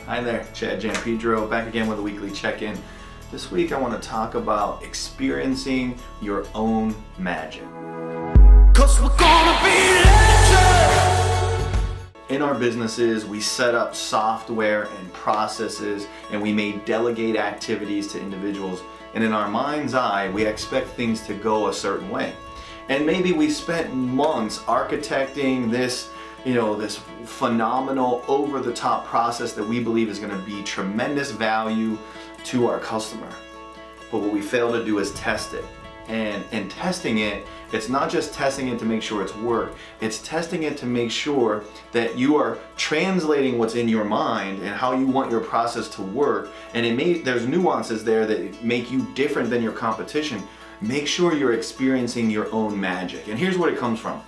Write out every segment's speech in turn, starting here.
Hi there, Chad Gianpedro, back again with a weekly check-in. This week I want to talk about experiencing your own magic. 'Cause we're gonna be legends! In our businesses, we set up software and processes, and we may delegate activities to individuals. And in our mind's eye, we expect things to go a certain way. And maybe we spent months architecting this this phenomenal over-the-top process that we believe is going to be tremendous value to our customer. But what we fail to do is test it. And in testing it, it's not just testing it to make sure it's work, it's testing it to make sure that you are translating what's in your mind and how you want your process to work. And there's nuances there that make you different than your competition. Make sure you're experiencing your own magic. And here's where it comes from.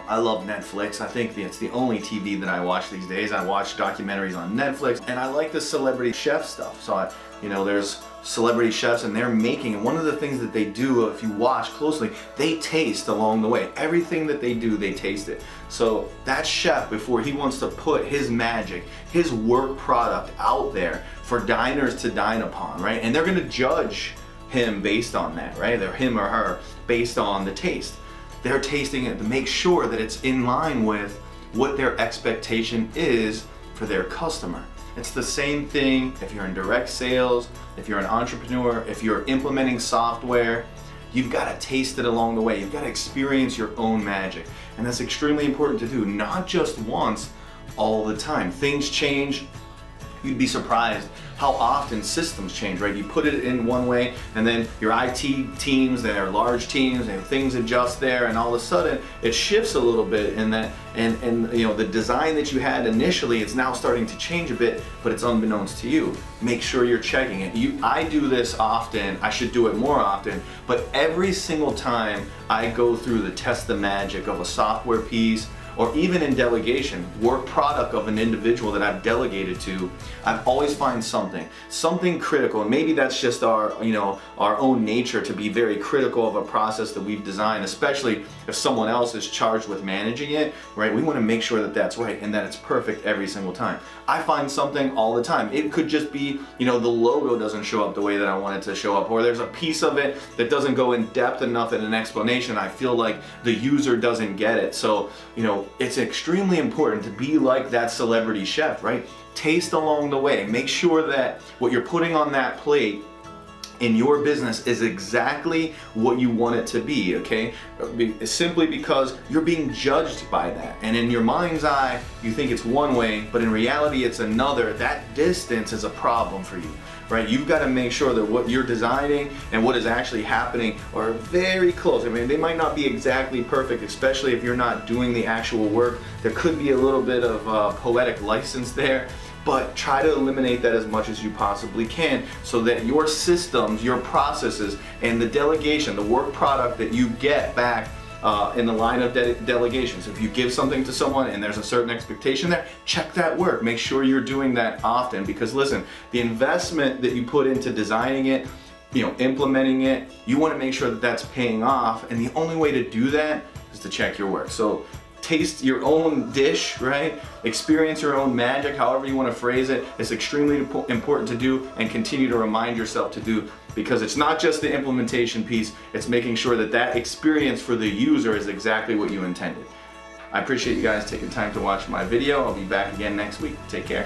I love Netflix. I think it's the only TV that I watch these days. I watch documentaries on Netflix, and I like the celebrity chef stuff. So there's celebrity chefs, and they're making, and one of the things that they do, if you watch closely, they taste along the way. Everything that they do, they taste it. So that chef, before he wants to put his magic, his work product out there for diners to dine upon, right? And they're gonna judge him based on that, right? They're him or her based on the taste. They're tasting it to make sure that it's in line with what their expectation is for their customer. It's the same thing if you're in direct sales, if you're an entrepreneur, if you're implementing software. You've got to taste it along the way. You've got to experience your own magic. And that's extremely important to do, not just once, all the time. Things change. You'd be surprised how often systems change, right? You put it in one way, and then your IT teams, they're large teams, and things adjust there, and all of a sudden it shifts a little bit, and the design that you had initially, it's now starting to change a bit, but it's unbeknownst to you. Make sure you're checking it. I do this often. I should do it more often, but every single time I go through the test the magic of a software piece, or even in delegation, work product of an individual that I've delegated to, I've always find something critical. And maybe that's just our own nature to be very critical of a process that we've designed, especially if someone else is charged with managing it, right? We want to make sure that that's right and that it's perfect every single time. I find something all the time. It could just be, the logo doesn't show up the way that I want it to show up, or there's a piece of it that doesn't go in depth enough in an explanation. I feel like the user doesn't get it. So, it's extremely important to be like that celebrity chef, right? Taste along the way. Make sure that what you're putting on that plate in your business is exactly what you want it to be, okay? Simply because you're being judged by that. And in your mind's eye, you think it's one way, but in reality, it's another. That distance is a problem for you, right? You've got to make sure that what you're designing and what is actually happening are very close. I mean, they might not be exactly perfect, especially if you're not doing the actual work. There could be a little bit of poetic license there, but try to eliminate that as much as you possibly can so that your systems, your processes, and the delegation, the work product that you get back in the line of delegation. So if you give something to someone and there's a certain expectation there, check that work. Make sure you're doing that often, because listen, the investment that you put into designing it, implementing it, you want to make sure that that's paying off, and the only way to do that is to check your work. So taste your own dish, right? Experience your own magic, however you want to phrase it. It's extremely important to do, and continue to remind yourself to do, because it's not just the implementation piece, it's making sure that that experience for the user is exactly what you intended. I appreciate you guys taking time to watch my video. I'll be back again next week. Take care.